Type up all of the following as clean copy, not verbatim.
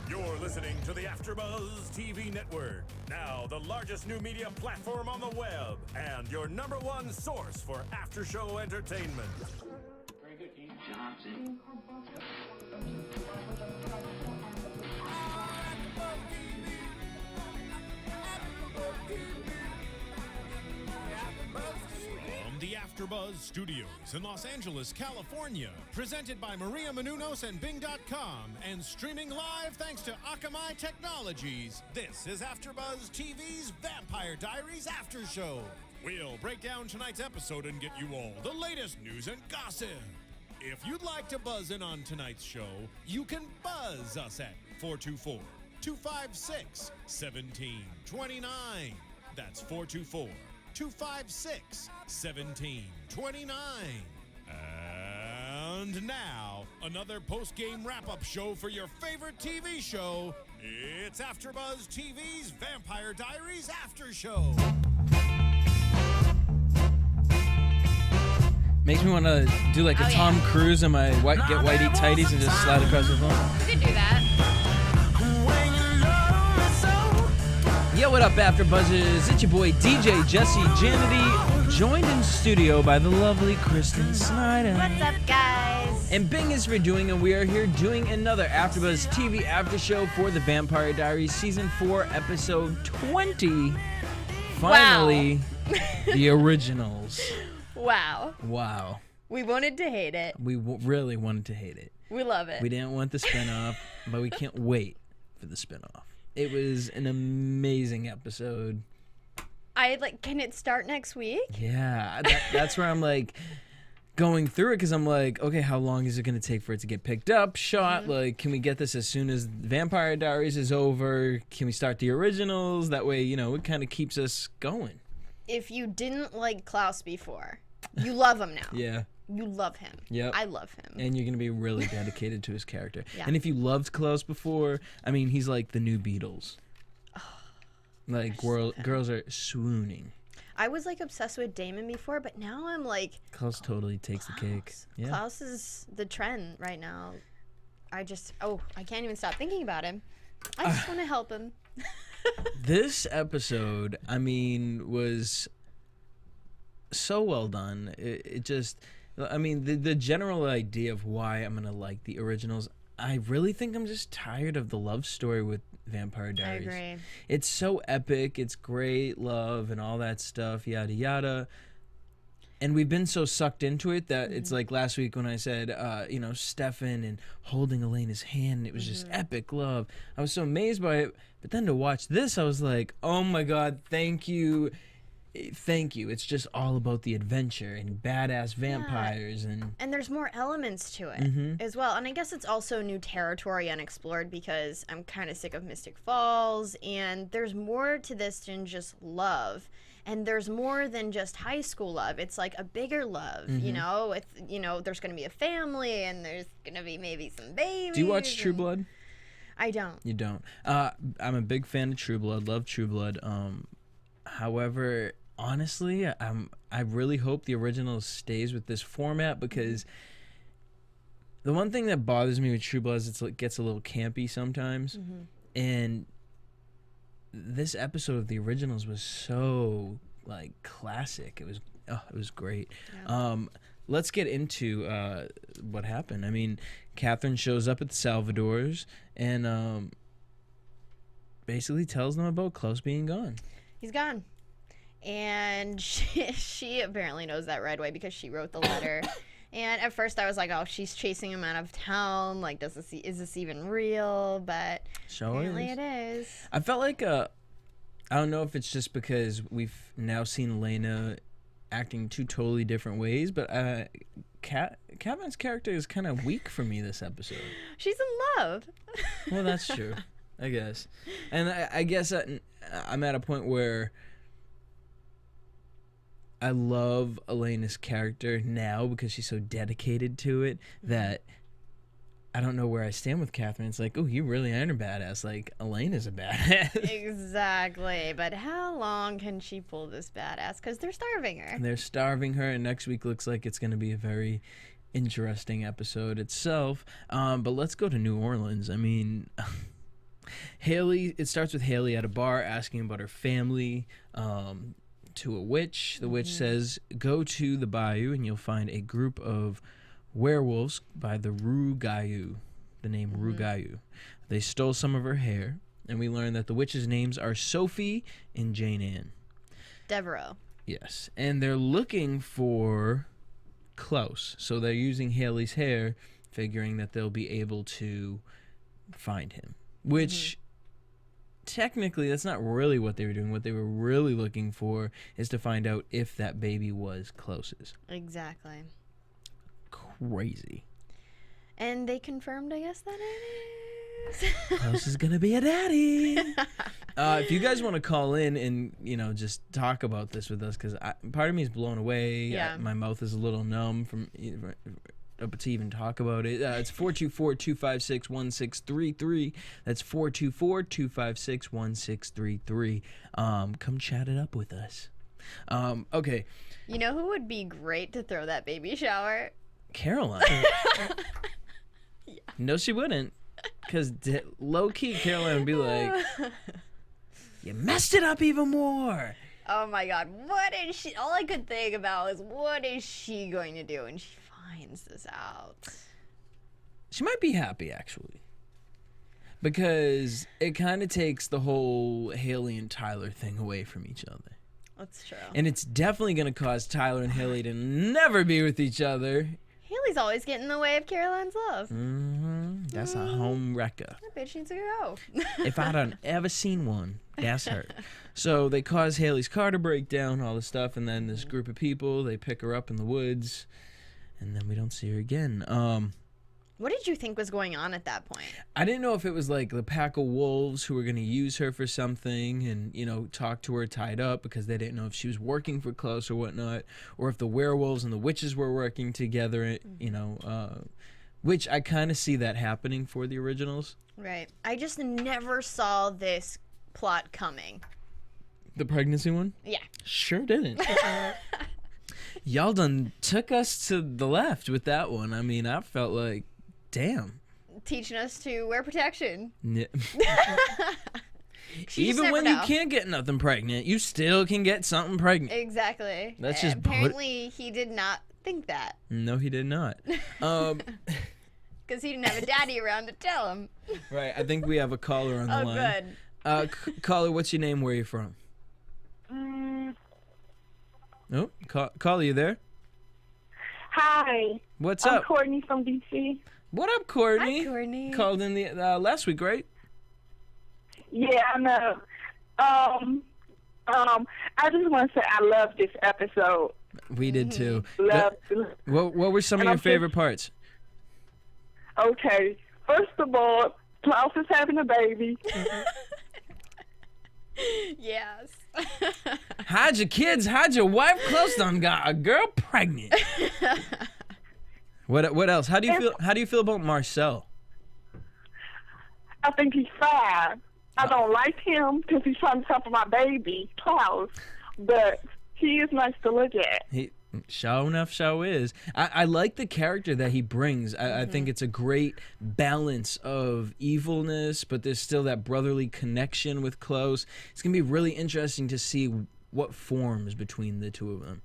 You're listening to the AFTERBUZZ TV network, now the largest new media platform on the web, and your #1 source for after-show entertainment. Very good, Dean Johnson. From the AFTERBUZZ Studios in Los Angeles, California, presented by Maria Menounos and Bing.com, and streaming live thanks to Akamai Technologies, this is AFTERBUZZ TV's Vampire Diaries After Show. We'll break down tonight's episode and get you all the latest news and gossip. If you'd like to buzz in on tonight's show, you can buzz us at 424-256-1729. That's 424-256-1729. And now, another post-game wrap-up show for your favorite TV show. It's AFTERBUZZ TV's Vampire Diaries After Show. Makes me want to do like a Tom Cruise in my get whitey tighties and just slide across the phone. You could do that. Yo, what up, AfterBuzzers? It's your boy DJ Jesse Janedy, joined in studio by the lovely Kristen Snyder. What's up, guys? And Bing is redoing, and we are here doing another AfterBuzz TV after show for the Vampire Diaries Season 4, Episode 20. Finally, the originals. Wow. Wow. We wanted to hate it. We really wanted to hate it. We love it. We didn't want the spinoff, but we can't wait for the spinoff. It was an amazing episode. Can it start next week? Yeah, that's where I'm like going through it, because I'm like, okay, how long is it going to take for it to get picked up, shot? Mm-hmm. Like, can we get this as soon as Vampire Diaries is over? Can we start the originals? That way, it kind of keeps us going. If you didn't like Klaus before, you love him now. Yeah. You love him. Yep. I love him. And you're going to be really dedicated to his character. Yeah. And if you loved Klaus before, I mean, he's like the new Beatles. Oh, like, girls are swooning. I was like obsessed with Damon before, but now I'm like... Klaus totally takes the cake. Yeah. Klaus is the trend right now. I can't even stop thinking about him. I just want to help him. This episode, I mean, was so well done. It just... I mean, the general idea of why I'm going to like the originals, I really think I'm just tired of the love story with Vampire Diaries. I agree. It's so epic. It's great love and all that stuff, yada, yada. And we've been so sucked into it that it's like last week when I said, Stefan and holding Elena's hand, and it was just epic love. I was so amazed by it. But then to watch this, I was like, oh, my God, thank you. Thank you. It's just all about the adventure and badass vampires. And there's more elements to it as well. And I guess it's also new territory unexplored, because I'm kind of sick of Mystic Falls. And there's more to this than just love. And there's more than just high school love. It's like a bigger love, With, there's going to be a family, and there's going to be maybe some babies. Do you watch True Blood? I don't. You don't. I'm a big fan of True Blood. Love True Blood. However, honestly, I really hope the original stays with this format, because the one thing that bothers me with True Blood is it gets a little campy sometimes. And this episode of the originals was so like classic. It was great. Yeah. Let's get into what happened. I mean, Katherine shows up at the Salvador's and basically tells them about Klaus being gone. He's gone. And she apparently knows that right away, because she wrote the letter. And at first I was like, oh, she's chasing him out of town. Like, is this even real? But apparently it is. I felt like, I don't know if it's just because we've now seen Elena acting two totally different ways, but Katherine's character is kind of weak for me this episode. She's in love. Well, that's true, I guess. And I guess I'm at a point where I love Elena's character now, because she's so dedicated to it, that I don't know where I stand with Katherine. It's like, oh, you really aren't a badass. Like, Elena's a badass. Exactly. But how long can she pull this badass? Because they're starving her. They're starving her, and next week looks like it's going to be a very interesting episode itself. But let's go to New Orleans. I mean, Hayley, it starts with Hayley at a bar asking about her family to a witch. The witch says, go to the bayou and you'll find a group of werewolves by the Rugayu, the name Rugayu. They stole some of her hair, and we learn that the witches' names are Sophie and Jane Ann. Devereaux. Yes, and they're looking for Klaus, so they're using Hayley's hair, figuring that they'll be able to find him, which technically that's not really what they were doing. What they were really looking for is to find out if that baby was Klaus's. Exactly. Crazy. And they confirmed, I guess, that it is. Klaus is gonna be a daddy. If you guys want to call in and just talk about this with us, because part of me is blown away. Yeah. My mouth is a little numb from to even talk about it. It's 424-256-1633. That's 424-256-1633. Come chat it up with us. Okay. You know who would be great to throw that baby shower? Caroline. No, she wouldn't. Because low-key, Caroline would be like, you messed it up even more. Oh my God. What is she? All I could think about was, what is she going to do when she finds this out? She might be happy, actually. Because it kind of takes the whole Hayley and Tyler thing away from each other. That's true. And it's definitely going to cause Tyler and Hayley to never be with each other. Hayley's always getting in the way of Caroline's love. That's a home wrecker. That bitch needs to go. If I done ever seen one, that's her. So they cause Hayley's car to break down, all this stuff, and then this group of people, they pick her up in the woods, and then we don't see her again. What did you think was going on at that point? I didn't know if it was like the pack of wolves who were going to use her for something and, talk to her tied up because they didn't know if she was working for Klaus or whatnot, or if the werewolves and the witches were working together, which I kind of see that happening for the originals. Right. I just never saw this plot coming. The pregnancy one? Yeah. Sure didn't. Y'all done took us to the left with that one. I mean, I felt like, damn. Teaching us to wear protection. Yeah. Even when you can't get nothing pregnant, you still can get something pregnant. Exactly. That's just apparently he did not think that. No, he did not. Because he didn't have a daddy around to tell him. Right. I think we have a caller on the line. Oh, good. Caller, what's your name? Where are you from? Oh, caller, you there? Hi. What's I'm up? Courtney from DC. What up, Courtney? Hi, Courtney. Called in the last week, right? Yeah, I know. I just want to say I love this episode. We did too. Love. What were some of your favorite parts? Okay. First of all, Klaus is having a baby. Yes. Hide your kids, hide your wife. Klaus done got a girl pregnant. What else? How do you feel about Marcel? I think he's fine. I don't like him because he's trying to help my baby, Klaus. But he is nice to look at. Sure enough, sure is. I like the character that he brings. I think it's a great balance of evilness, but there's still that brotherly connection with Klaus. It's going to be really interesting to see what forms between the two of them.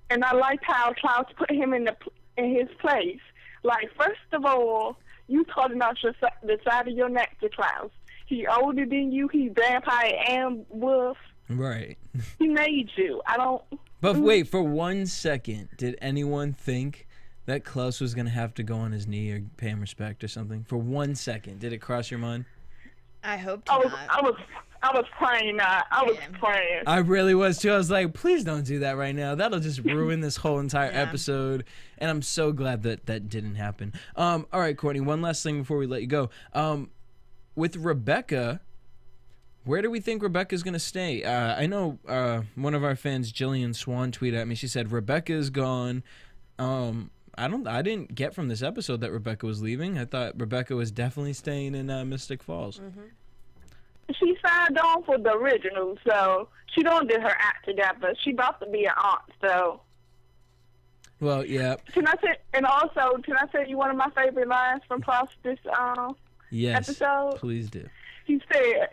And I like how Klaus put him in his place. Like, first of all, you called him out the side of your neck to Klaus. He older than you. He vampire and wolf. Right. He made you. But wait, for 1 second, did anyone think that Klaus was going to have to go on his knee or pay him respect or something? For 1 second, did it cross your mind? I hope I not. was praying. I was praying. I really was too. I was like, please don't do that right now. That'll just ruin this whole entire episode. And I'm so glad that didn't happen. All right, Courtney, one last thing before we let you go. With Rebekah, where do we think Rebekah's going to stay? I know one of our fans, Jillian Swan, tweeted at me. She said, Rebekah's gone. I didn't get from this episode that Rebekah was leaving. I thought Rebekah was definitely staying in Mystic Falls. She signed on for the original, so she don't get her act together. She about to be an aunt, so. Well, yeah. Can I say you one of my favorite lines from Klaus this yes, episode? Please do. he said,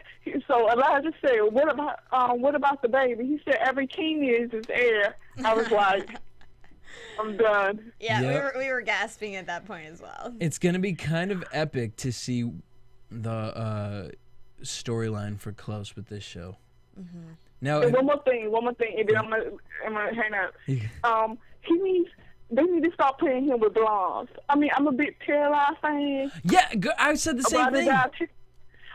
so Elijah said, what about the baby? He said, every king needs his heir. I was like, I'm done. Yeah, Yep. we were gasping at that point as well. It's going to be kind of epic to see the storyline for Klaus with this show. Mm-hmm. Now, And one more thing, and then I'm gonna hang up. They need to stop playing him with blondes. I mean, I'm a big Caroline fan. yeah, I said the same thing.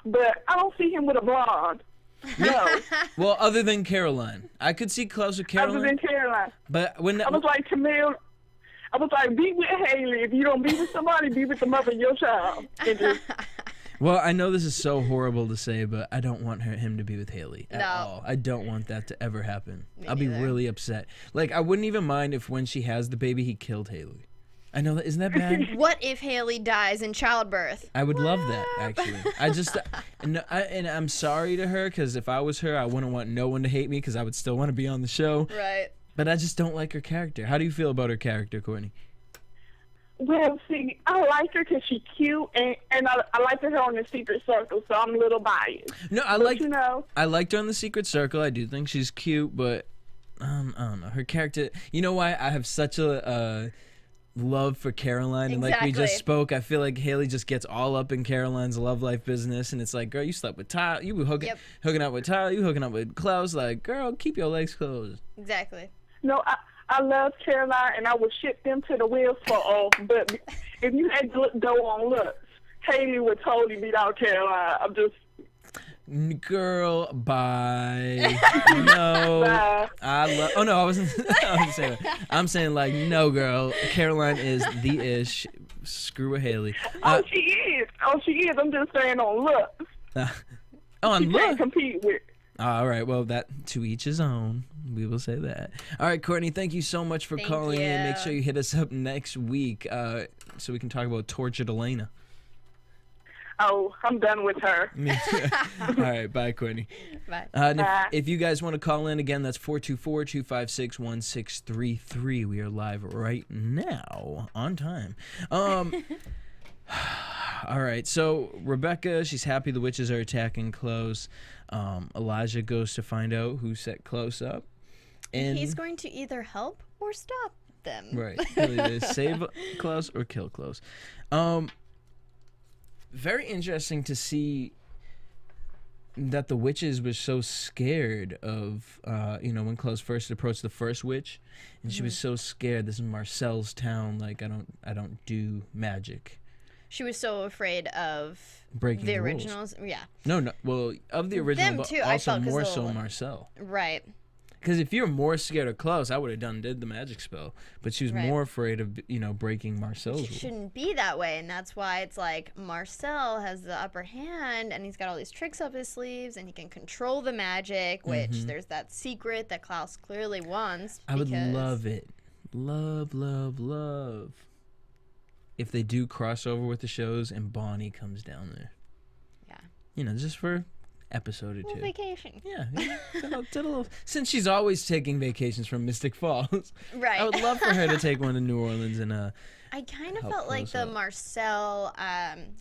But I don't see him with a blonde. No. Well, other than Caroline. I could see Klaus with Caroline. Other than Caroline. But when I was like, Camille, I was like, be with Hayley. If you don't be with somebody, be with the mother of your child. And just, well, I know this is so horrible to say, but I don't want him to be with Hayley at No. all. I don't want that to ever happen. Me I'll be neither. really upset. Like, I wouldn't even mind if when she has the baby, he killed Hayley. I know that. Isn't that bad? What if Hayley dies in childbirth? I would love that, actually. I just, and I'm sorry to her, because if I was her, I wouldn't want no one to hate me, because I would still want to be on the show. Right. But I just don't like her character. How do you feel about her character, Courtney? well, see, I like her because she's cute, and I like her on the Secret Circle, so I'm a little biased. No, I liked her on the Secret Circle. I do think she's cute, but I don't know. Her character, you know why I have such a love for Caroline, and like we just spoke, I feel like Hayley just gets all up in Caroline's love life business, and it's like, girl, you slept with Tyler, you were hooking up with Tyler, you hooking up with Klaus, like, girl, keep your legs closed. Exactly. No, I love Caroline, and I would ship them to the wheels fall off, but if you had to go on looks, Hayley would totally beat out Caroline. I'm just... Girl, bye. No. Bye. Oh no, I wasn't saying that. I'm saying like, no, girl. Caroline is the ish. Screw a Hayley. She is. I'm just saying on looks. On You look. can't compete with. All right. Well, that to each his own. We will say that. All right, Courtney. Thank you so much for calling in. Make sure you hit us up next week so we can talk about tortured Elena. Oh, I'm done with her. All right, bye, Courtney. Bye. And if you guys want to call in again, that's 424-256-1633. We are live right now, on time. All right, so Rebekah, she's happy the witches are attacking Klaus. Elijah goes to find out who set Klaus up. And he's going to either help or stop them. Right. Either save Klaus or kill Klaus. Very interesting to see that the witches were so scared of, when Klaus first approached the first witch, and she was so scared. This is Marcel's town. Like, I don't do magic. She was so afraid of breaking the the rules. originals. Yeah. No. Well, of the original, Them but too, I also felt, 'cause more of so the- Marcel. Right. Because if you're more scared of Klaus, I would have did the magic spell. But she was Right. more afraid of, breaking Marcel's It rule. shouldn't be that way, and that's why it's like Marcel has the upper hand, and he's got all these tricks up his sleeves, and he can control the magic, which there's that secret that Klaus clearly wants. I would love it. Love. If they do crossover with the shows and Bonnie comes down there. Yeah. Just for episode or two. Vacation. Yeah. Since she's always taking vacations from Mystic Falls. Right. I would love for her to take one to New Orleans and I kind of help felt like close the up. Marcel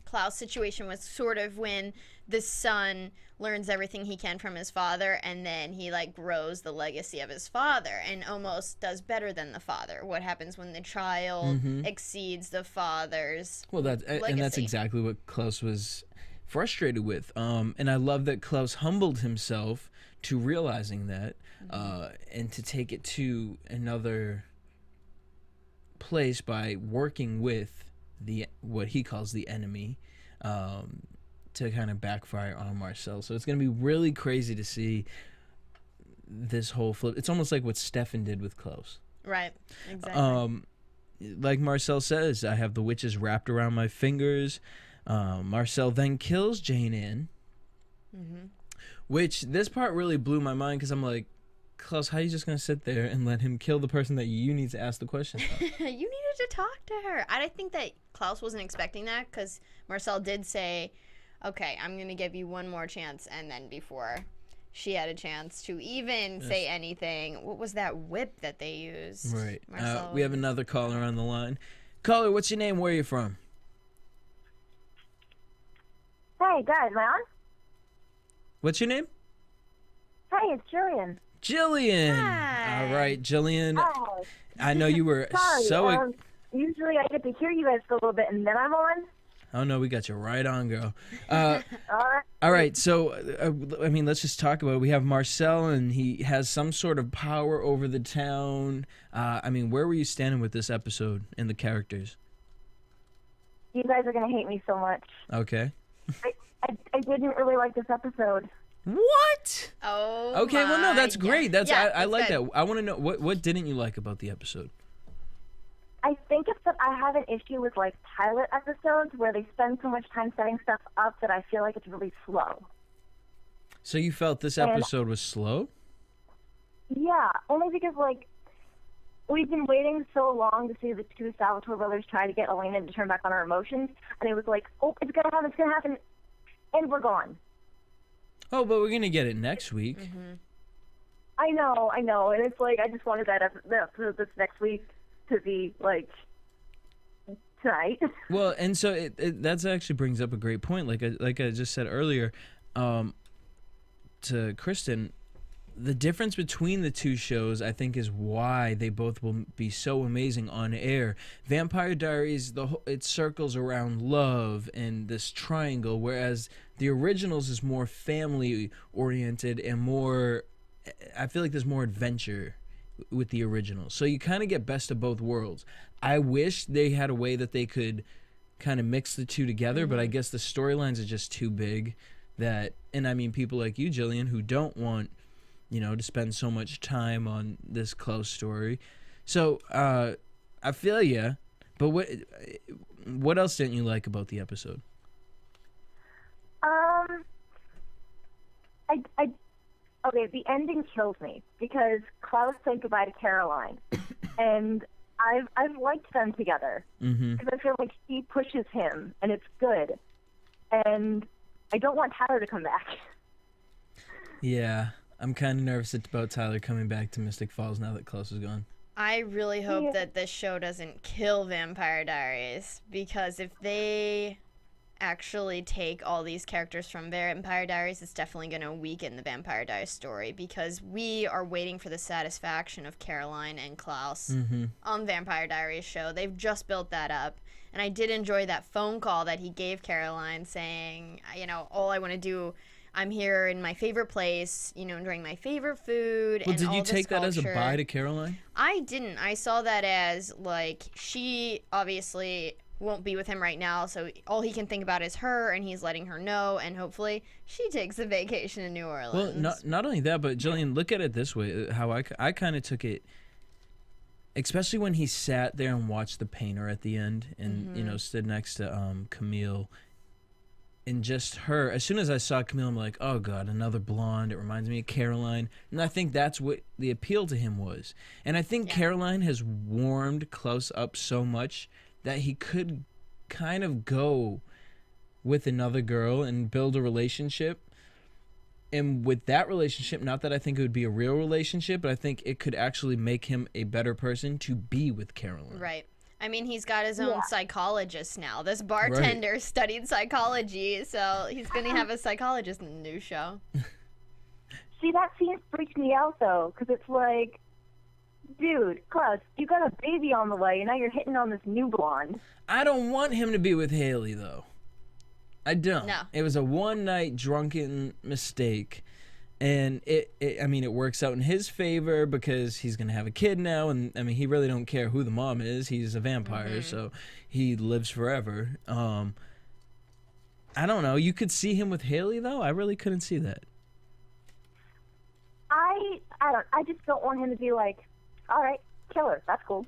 Klaus situation was sort of when the son learns everything he can from his father, and then he like grows the legacy of his father and almost does better than the father. What happens when the child exceeds the father's legacy? And that's exactly what Klaus was frustrated with. And I love that Klaus humbled himself to realizing that and to take it to another place by working with what he calls the enemy to kind of backfire on Marcel. So it's going to be really crazy to see this whole flip. It's almost like what Stefan did with Klaus. Right. Exactly. Like Marcel says, I have the witches wrapped around my fingers. Marcel then kills Jane Ann, which this part really blew my mind because I'm like, Klaus, how are you just going to sit there and let him kill the person that you need to ask the question of? You needed to talk to her. I think that Klaus wasn't expecting that because Marcel did say, okay, I'm going to give you one more chance. And then before she had a chance to even say anything, what was that whip that they used? Right. Marcel We have another caller on the line. Caller, what's your name? Where are you from? Hey, guys, am I on? What's your name? Hi, it's Jillian. Jillian. Hi. All right, Jillian. Hi. I know you were Sorry, usually I get to hear you guys for a little bit, and then I'm on. Oh, no, we got you right on, girl. All right. All right, so, I mean, let's just talk about it. We have Marcel, and he has some sort of power over the town. I mean, where were you standing with this episode and the characters? You guys are going to hate me so much. Okay. I didn't really like this episode. What? Oh. Okay, well, no, that's great. Yeah, I that's like good. that. I want to know, what didn't you like about the episode? I think it's that I have an issue with, like, pilot episodes where they spend so much time setting stuff up that I feel like it's really slow. So you felt this episode was slow? Yeah, only because, like, we've been waiting so long to see the two Salvatore brothers try to get Elena to turn back on her emotions, and it was like, oh, it's going to happen, and we're gone. Oh, but we're going to get it next week. Mm-hmm. I know, and it's like, I just wanted that episode this next week to be, like, tonight. Well, and so that actually brings up a great point. Like I just said earlier to Kristen, the difference between the two shows, I think, is why they both will be so amazing on air. Vampire Diaries, it circles around love and this triangle, whereas the originals is more family-oriented and more, I feel like there's more adventure with the original. So you kind of get best of both worlds. I wish they had a way that they could kind of mix the two together, but I guess the storylines are just too big that, and I mean people like you, Jillian, who don't want, to spend so much time on this Klaus story. So I feel ya, but what else didn't you like about the episode? Okay, the ending kills me because Klaus said goodbye to Caroline, and I've liked them together because I feel like she pushes him, and it's good, and I don't want Tyler to come back. Yeah, I'm kind of nervous about Tyler coming back to Mystic Falls now that Klaus is gone. I really hope that this show doesn't kill Vampire Diaries, because if they actually take all these characters from Vampire Diaries, it's definitely going to weaken the Vampire Diaries story, because we are waiting for the satisfaction of Caroline and Klaus on Vampire Diaries show. They've just built that up, and I did enjoy that phone call that he gave Caroline saying, all I want to do, I'm here in my favorite place, enjoying my favorite food. Well, and did all you this take that as a culture. bye to Caroline? I didn't. I saw that as, like, she obviously won't be with him right now, so all he can think about is her, and he's letting her know, and hopefully she takes a vacation in New Orleans. Well, not only that, but Jillian, look at it this way, how I kind of took it, especially when he sat there and watched the painter at the end and, stood next to Camille, and just her. As soon as I saw Camille, I'm like, oh, God, another blonde. It reminds me of Caroline. And I think that's what the appeal to him was. And I think Caroline has warmed Klaus up so much that he could kind of go with another girl and build a relationship. And with that relationship, not that I think it would be a real relationship, but I think it could actually make him a better person to be with Caroline. Right. I mean, he's got his own psychologist now. This bartender studied psychology, so he's going to have a psychologist in the new show. See, that scene freaks me out, though, because it's like, dude, Klaus, you got a baby on the way, and now you're hitting on this new blonde. I don't want him to be with Hayley, though. I don't. No. It was a one-night drunken mistake, and it works out in his favor because he's going to have a kid now, and, I mean, he really don't care who the mom is. He's a vampire, so he lives forever. I don't know. You could see him with Hayley, though? I really couldn't see that. I just don't want him to be like, all right, kill her. That's cool.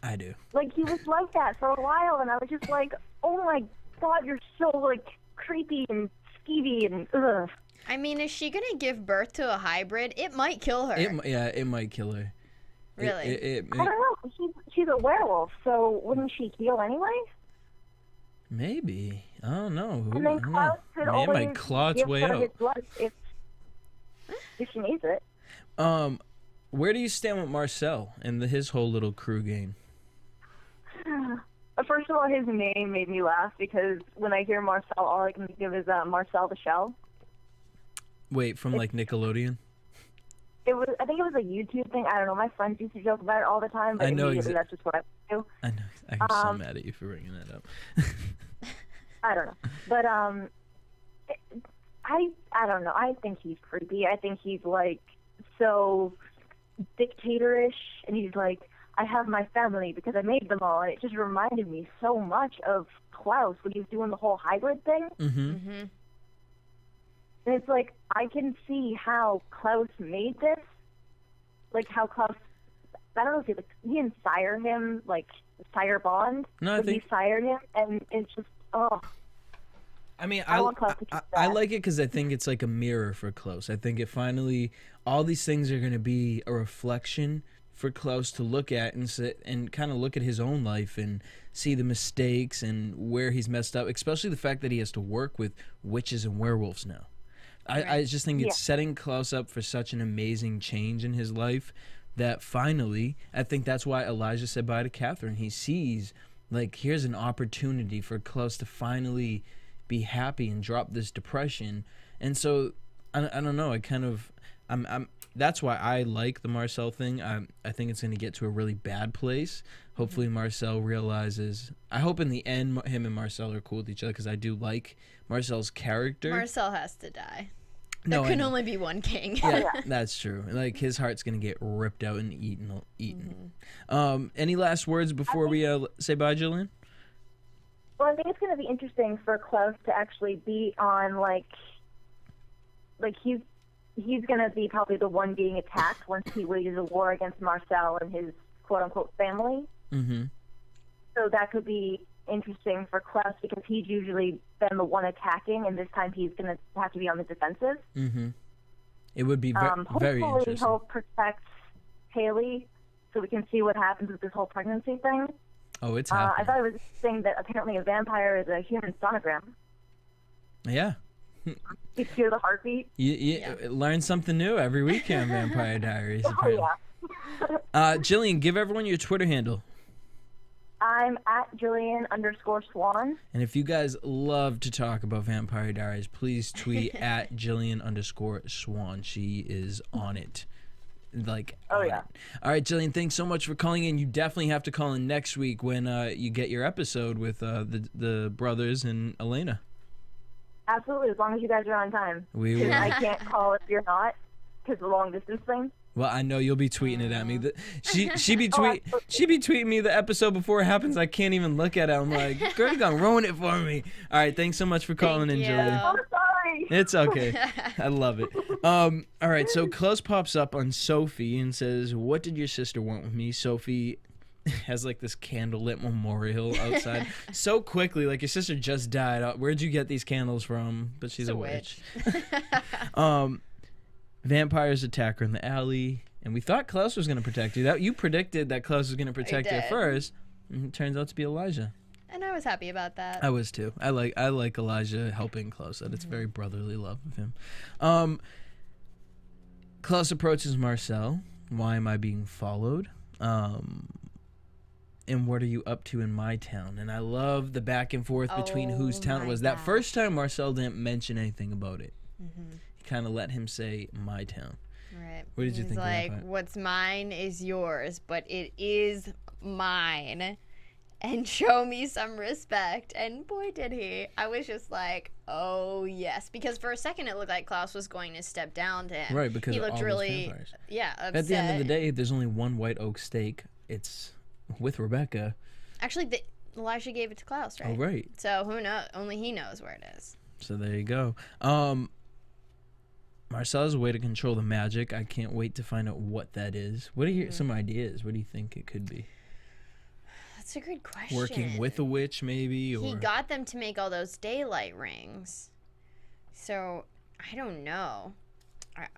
I do. Like, he was like that for a while, and I was just like, oh, my God, you're so, like, creepy and skeevy and ugh. I mean, is she going to give birth to a hybrid? It might kill her. It might kill her. Really? I don't know. She's a werewolf, so wouldn't she heal anyway? Maybe. I don't know. And then Klaus could always might claw its give way her out. his blood if she needs it. Where do you stand with Marcel and his whole little crew game? First of all, his name made me laugh because when I hear Marcel, all I can think of is Marcel the Shell. Wait, from like Nickelodeon? I think it was a YouTube thing. I don't know. My friends used to joke about it all the time, but I know immediately that's just what I do. I know. I'm so mad at you for bringing that up. I don't know. But, I don't know. I think he's creepy. I think he's, like, so dictatorish, and he's like, I have my family because I made them all, and it just reminded me so much of Klaus when he was doing the whole hybrid thing. Mm-hmm. And it's like, I can see how Klaus made this. Like, how Klaus, I don't know if he didn't sire him, like, sire bond. No, but he sired him, and it's just, oh. I mean, I want Klaus to keep I that. like it because I think it's like a mirror for Klaus. I think it finally, all these things are going to be a reflection for Klaus to look at and sit and kind of look at his own life and see the mistakes and where he's messed up, especially the fact that he has to work with witches and werewolves now. I just think it's setting Klaus up for such an amazing change in his life that finally, I think that's why Elijah said bye to Katherine. He sees, like, here's an opportunity for Klaus to finally be happy and drop this depression. And so, I don't know, that's why I like the Marcel thing. I think it's going to get to a really bad place. Hopefully Marcel realizes, I hope in the end him and Marcel are cool with each other because I do like Marcel's character. Marcel has to die. No, there can only be one king. Yeah, that's true. Like, his heart's going to get ripped out and eaten. Any last words before we say bye, Jillian? Well, I think it's going to be interesting for Klaus to actually be on, like he's going to be probably the one being attacked once he wages a war against Marcel and his quote-unquote family. Mm-hmm. So that could be interesting for Klaus because he's usually been the one attacking, and this time he's going to have to be on the defensive. Mm-hmm. It would be very interesting. Hopefully he'll protect Hayley so we can see what happens with this whole pregnancy thing. Oh, it's happening. I thought it was interesting that apparently a vampire is a human sonogram. Yeah. You hear the heartbeat. You learn something new every week on Vampire Diaries. Oh, yeah. Jillian, give everyone your Twitter handle. I'm at Jillian_Swan. And if you guys love to talk about Vampire Diaries, please tweet at Jillian_Swan. She is on it. Like, oh, yeah. All right, Jillian, thanks so much for calling in. You definitely have to call in next week when you get your episode with the brothers and Elena. Absolutely, as long as you guys are on time. We will. I can't call if you're not, because the long distance thing. Well, I know you'll be tweeting it at me. She be tweeting me the episode before it happens. I can't even look at it. I'm like, girl, you're gonna ruin it for me. All right, thanks so much for calling in, Jillian. I'm sorry. It's okay. I love it. All right, so Klaus pops up on Sophie and says, "What did your sister want with me?" Sophie has like this candlelit memorial outside so quickly, like your sister just died. Where'd you get these candles from? But she's a witch. Vampires attack her in the alley, and we thought Klaus was going to protect you. You predicted that Klaus was going to protect you first, and it turns out to be Elijah. And I was happy about that. I was too. I like Elijah helping Klaus. That it's very brotherly love of him. Klaus approaches Marcel. Why am I being followed? And what are you up to in my town? And I love the back and forth between whose town it was. That first time Marcel didn't mention anything about it. Mm-hmm. He kind of let him say my town. Right. What did you think like, of that? What's mine is yours, but it is mine. And show me some respect. And boy, did he. I was just like, oh, yes. Because for a second, it looked like Klaus was going to step down to him. Right, because he of looked all really, those vampires. upset. At the end of the day, there's only one white oak steak. It's with Rebekah. Actually, Elijah gave it to Klaus, right? Oh, right. So who knows? Only he knows where it is. So there you go. Marcel has a way to control the magic. I can't wait to find out what that is. What are some ideas? What do you think it could be? That's a good question. Working with a witch, maybe? Or... He got them to make all those daylight rings. So, I don't know.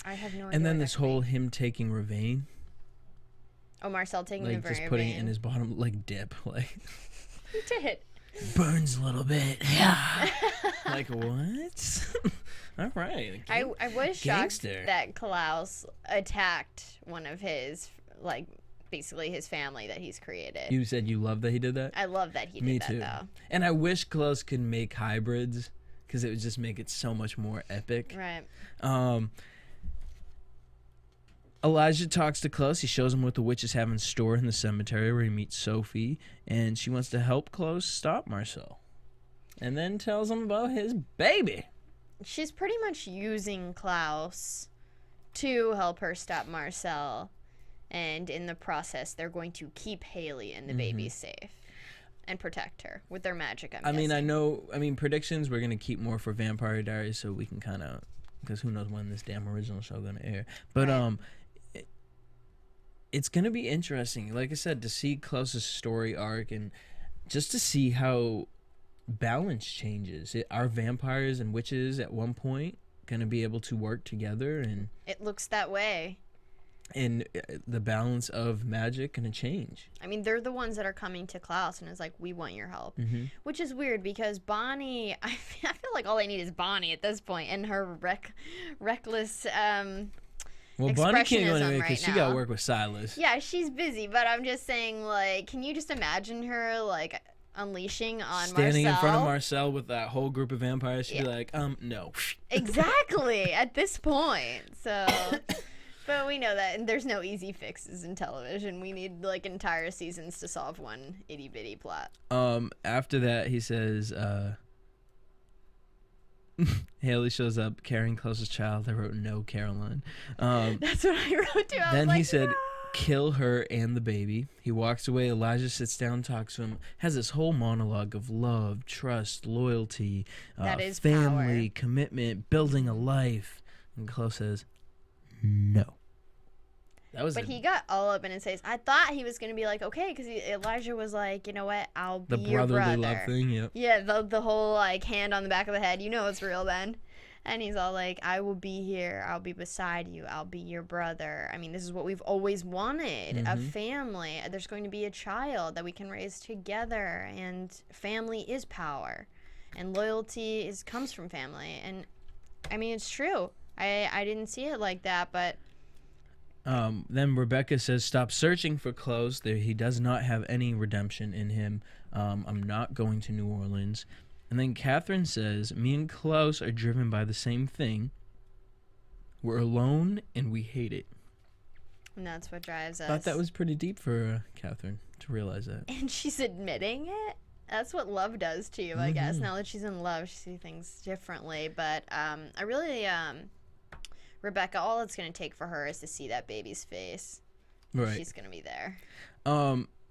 I have no idea. And then this whole him taking Ravane. Oh, Marcel taking the Like, just putting it in his bottom, like, dip. Like, he did. Burns a little bit. Yeah. Like, what? All right. I was shocked Gangster. that Klaus attacked one of his, like, basically his family that he's created. You said you love that he did that? I love that he did Me that, too. though. And I wish Klaus could make hybrids, because it would just make it so much more epic. Right. Elijah talks to Klaus. He shows him what the witches have in store in the cemetery where he meets Sophie, and she wants to help Klaus stop Marcel. And then tells him about his baby. She's pretty much using Klaus to help her stop Marcel, and in the process, they're going to keep Hayley and the baby safe and protect her with their magic. I mean, predictions, we're going to keep more for Vampire Diaries so we can kind of, because who knows when this damn original show going to air. But, Right. It's going to be interesting, like I said, to see Klaus's story arc and just to see how balance changes. Are vampires and witches at one point going to be able to work together? And It looks that way. And the balance of magic going to change. I mean, they're the ones that are coming to Klaus and is like, we want your help. Which is weird because Bonnie, I feel like all they need is Bonnie at this point and her reckless Well, Bonnie can't go anywhere right because she got to work with Silas. Yeah, she's busy, but I'm just saying, like, can you just imagine her, like, unleashing on Standing Marcel? in front of Marcel with that whole group of vampires, she'd be like, no. Exactly, at this point. So, but we know that, and there's no easy fixes in television. We need, like, entire seasons to solve one itty-bitty plot. After that, he says, Hayley shows up carrying Klaus's child. I wrote, no, Caroline. That's what I wrote too. Then he said, kill her and the baby. He walks away. Elijah sits down, talks to him, has this whole monologue of love, trust, loyalty, That is family, power. commitment, building a life. And Klaus says, no. That was But he got all up in his face. I thought he was going to be like, okay, because Elijah was like, you know what, I'll be the your brotherly brother. love thing, yep. Yeah, the whole, like, hand on the back of the head. You know it's real then. And he's all like, I will be here. I'll be beside you. I'll be your brother. I mean, this is what we've always wanted, a family. There's going to be a child that we can raise together. And family is power. And loyalty comes from family. And, I mean, it's true. I didn't see it like that, but... Then Rebekah says, stop searching for Klaus. He does not have any redemption in him. I'm not going to New Orleans. And then Katherine says, me and Klaus are driven by the same thing. We're alone and we hate it. And that's what drives us. I thought that was pretty deep for Katherine to realize that. And she's admitting it. That's what love does to you, I guess. Now that she's in love, she sees things differently. But I really... Rebekah, all it's going to take for her is to see that baby's face. Right. She's going to be there.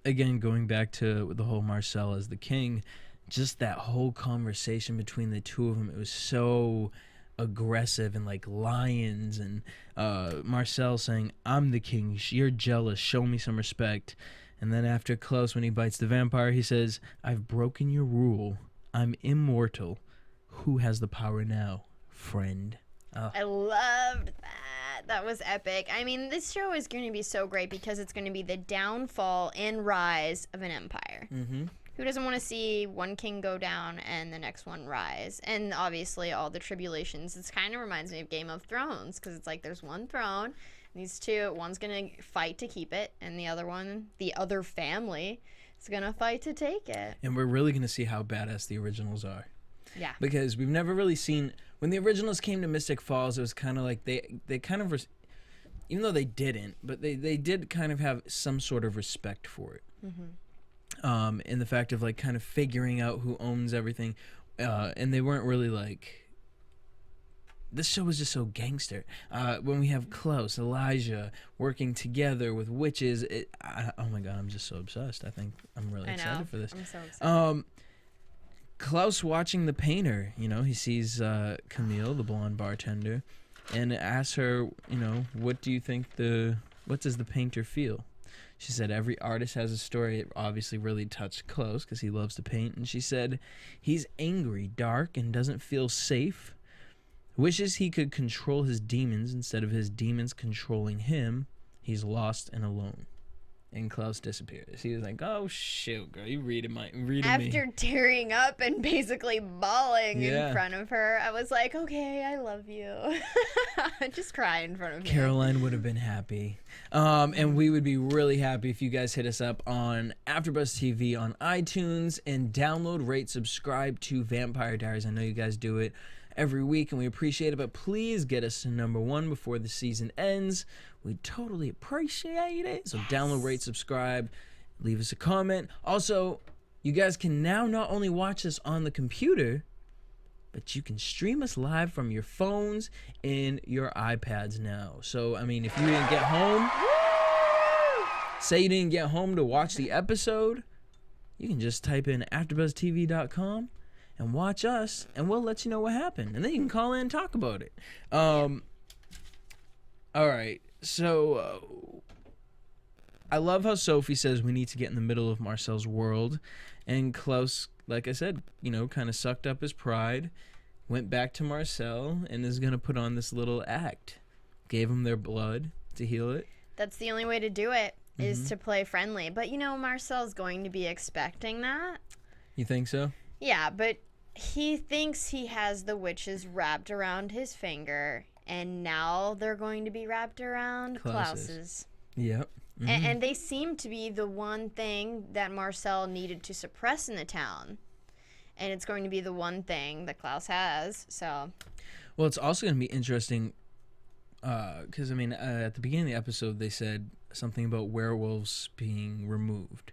Again, going back to the whole Marcel as the king, just that whole conversation between the two of them, it was so aggressive and like lions. And Marcel saying, I'm the king, you're jealous, show me some respect. And then after Klaus, when he bites the vampire, he says, I've broken your rule. I'm immortal. Who has the power now, friend? I loved that. That was epic. I mean, this show is going to be so great because it's going to be the downfall and rise of an empire. Who doesn't want to see one king go down and the next one rise? And obviously all the tribulations. It kind of reminds me of Game of Thrones because it's like there's one throne. These two, one's going to fight to keep it, and the other one, the other family, is going to fight to take it. And we're really going to see how badass the originals are. Yeah. Because we've never really seen... When the originals came to Mystic Falls, it was kind of like they kind of... Even though they didn't, but they did kind of have some sort of respect for it. In the fact of like kind of figuring out who owns everything. And they weren't really like... This show was just so gangster. When we have Klaus, Elijah working together with witches, oh my god, I'm just so obsessed. I think I'm really excited for this. I'm so excited. Klaus watching the painter, he sees Camille, the blonde bartender, and asks her, what do you think what does the painter feel? She said, every artist has a story. It obviously really touched Klaus because he loves to paint. And she said, he's angry, dark, and doesn't feel safe. Wishes he could control his demons instead of his demons controlling him. He's lost and alone. And Klaus disappears. He was like, oh, shoot, girl, you reading me. After tearing up and basically bawling Yeah. in front of her, I was like, okay, I love you. Just cry in front of me. Caroline would have been happy. And we would be really happy if you guys hit us up on AfterBuzz TV on iTunes and download, rate, subscribe to Vampire Diaries. I know you guys do it every week, and we appreciate it, but please get us to #1 before the season ends. We totally appreciate it. So download, rate, subscribe, leave us a comment. Also, you guys can now not only watch us on the computer, but you can stream us live from your phones and your iPads now. So, I mean, if you didn't get home, say you didn't get home to watch the episode, you can just type in AfterBuzzTV.com and watch us, and we'll let you know what happened. And then you can call in and talk about it. All right, so I love how Sophie says we need to get in the middle of Marcel's world. And Klaus, like I said, kind of sucked up his pride, went back to Marcel, and is going to put on this little act. Gave him their blood to heal it. That's the only way to do it, is to play friendly. But, Marcel's going to be expecting that. You think so? Yeah, but he thinks he has the witches wrapped around his finger, and now they're going to be wrapped around Klaus's. Yep. And they seem to be the one thing that Marcel needed to suppress in the town. And it's going to be the one thing that Klaus has, so. Well, it's also going to be interesting because, at the beginning of the episode, they said something about werewolves being removed.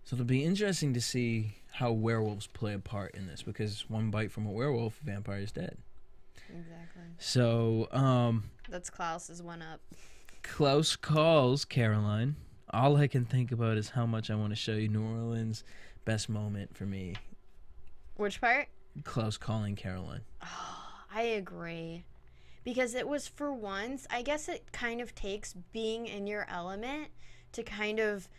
So it'll be interesting to see how werewolves play a part in this, because one bite from a werewolf, vampire is dead. Exactly. So, that's Klaus's one up. Klaus calls Caroline. All I can think about is how much I want to show you New Orleans. Best moment for me. Which part? Klaus calling Caroline. Oh, I agree. Because it was, for once, I guess it kind of takes being in your element to kind of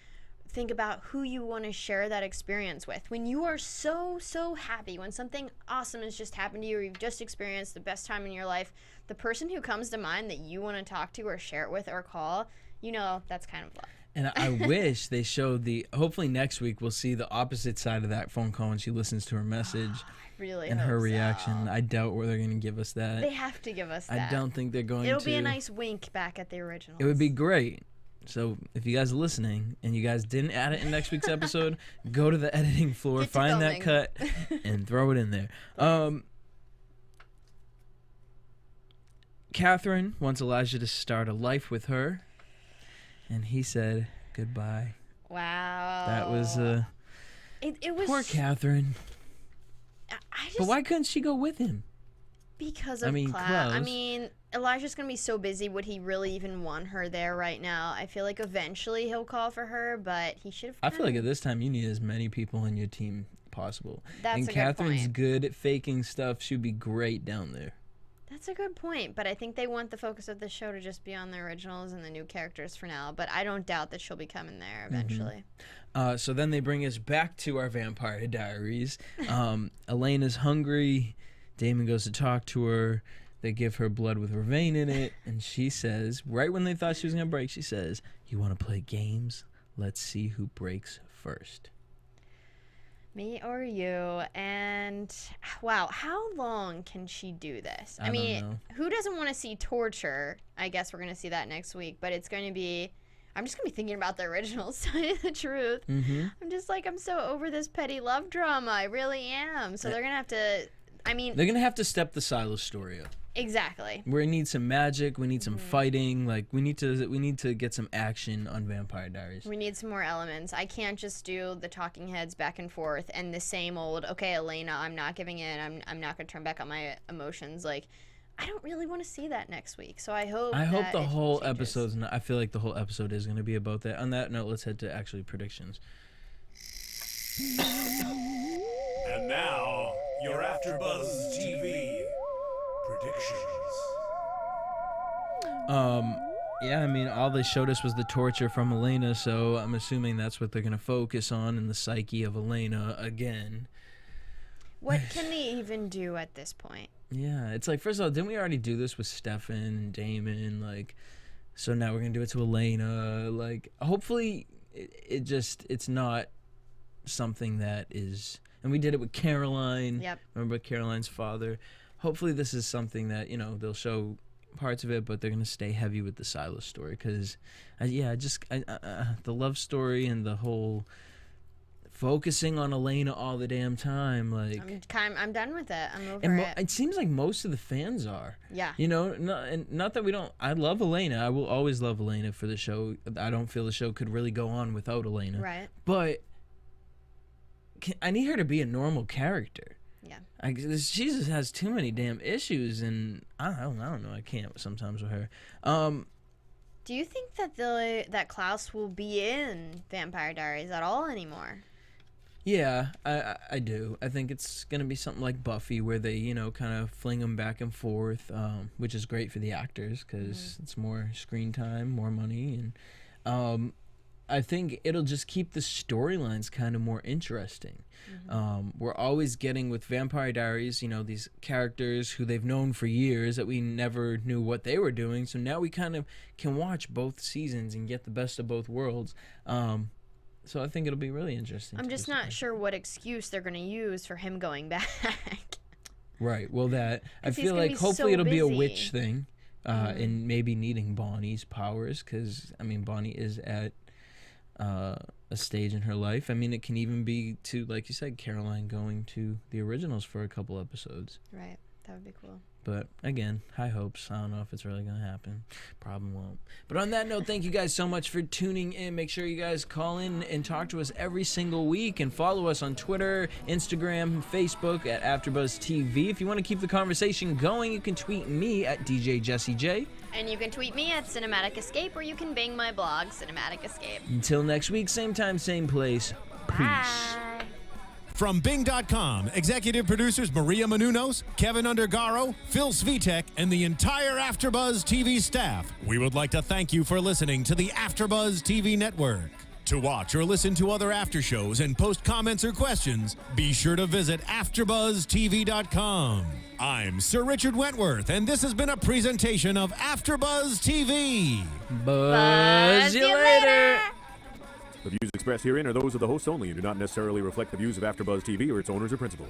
think about who you want to share that experience with. When you are so happy, when something awesome has just happened to you, or you've just experienced the best time in your life, the person who comes to mind that you want to talk to or share it with or call, that's kind of love. And I wish they showed hopefully next week we'll see the opposite side of that phone call when she listens to her message. I really and hope her reaction. So. I doubt where they're going to give us that. They have to give us that. I don't think they're going to. It'll be a nice wink back at the originals. It would be great. So if you guys are listening and you guys didn't add it in next week's episode, go to the editing floor, find that cut, and throw it in there. Katherine wants Elijah to start a life with her, and he said goodbye. Wow. That was it was poor Katherine. But why couldn't she go with him? Because of Klaus. Elijah's gonna be so busy. Would he really even want her there right now? I feel like eventually he'll call for her, but he should have. I feel like at this time you need as many people in your team possible. That's and a Catherine's good point. good at faking stuff. She'd be great down there. That's a good point, but I think they want the focus of the show to just be on the originals and the new characters for now, but I don't doubt that she'll be coming there eventually. So then they bring us back to our Vampire Diaries. Elena's hungry. Damon goes to talk to her. They give her blood with vervain in it, and she says, right when they thought she was going to break, she says, "You want to play games? Let's see who breaks first." Me or you? And wow, how long can she do this? I don't know. Who doesn't want to see torture? I guess we're going to see that next week, but it's going to be, I'm just going to be thinking about the originals, to tell you the truth. I'm just like, I'm so over this petty love drama. I really am. So they're going to have to, they're going to have to step the Silas story up. Exactly. We need some magic. We need some fighting. Like we need to get some action on Vampire Diaries. We need some more elements. I can't just do the talking heads back and forth and the same old, okay, Elena, I'm not giving in. I'm not going to turn back on my emotions. Like, I don't really want to see that next week. So I hope the whole episode's not, I feel like the whole episode is going to be about that. On that note, let's head to actually predictions. And now, your AfterBuzz TV predictions. All they showed us was the torture from Elena, so I'm assuming that's what they're going to focus on in the psyche of Elena again. What can they even do at this point? Yeah, it's like, first of all, didn't we already do this with Stefan and Damon? Like, so now we're going to do it to Elena. Like, hopefully it's not something that is, and we did it with Caroline. Yep. Remember Caroline's father? Hopefully this is something that, they'll show parts of it, but they're gonna stay heavy with the Silas story because, the love story and the whole focusing on Elena all the damn time, like I'm done with it. I'm over it. It seems like most of the fans are. Yeah. You know, not that we don't. I love Elena. I will always love Elena for the show. I don't feel the show could really go on without Elena. Right. But I need her to be a normal character. Yeah. She just has too many damn issues, and I don't know. I can't sometimes with her. Do you think that Klaus will be in Vampire Diaries at all anymore? Yeah, I do. I think it's going to be something like Buffy where they, you know, kind of fling them back and forth, which is great for the actors because it's more screen time, more money. And I think it'll just keep the storylines kind of more interesting. We're always getting with Vampire Diaries, you know, these characters who they've known for years that we never knew what they were doing. So now we kind of can watch both seasons and get the best of both worlds. So I think it'll be really interesting. I'm just not sure what excuse they're going to use for him going back. Right. Well, I feel like hopefully it'll be a witch thing and maybe needing Bonnie's powers because, I mean, Bonnie is at a stage in her life. I mean, it can even be to, like you said, Caroline going to the originals for a couple episodes. Right. That would be cool. But again, high hopes. I don't know if it's really going to happen. Probably won't. But on that note, thank you guys so much for tuning in. Make sure you guys call in and talk to us every single week and follow us on Twitter, Instagram, Facebook at AFTERBUZZ TV. If you want to keep the conversation going, you can tweet me at DJ Jesse J. And you can tweet me at Cinematic Escape, or you can bang my blog, Cinematic Escape. Until next week, same time, same place. Peace. Bye. From Bing.com, executive producers Maria Menounos, Kevin Undergaro, Phil Svitek, and the entire AfterBuzz TV staff, we would like to thank you for listening to the AfterBuzz TV network. To watch or listen to other after shows and post comments or questions, be sure to visit AfterBuzzTV.com. I'm Sir Richard Wentworth, and this has been a presentation of AfterBuzz TV. Buzz you later. The views expressed herein are those of the hosts only and do not necessarily reflect the views of AfterBuzz TV or its owners or principals.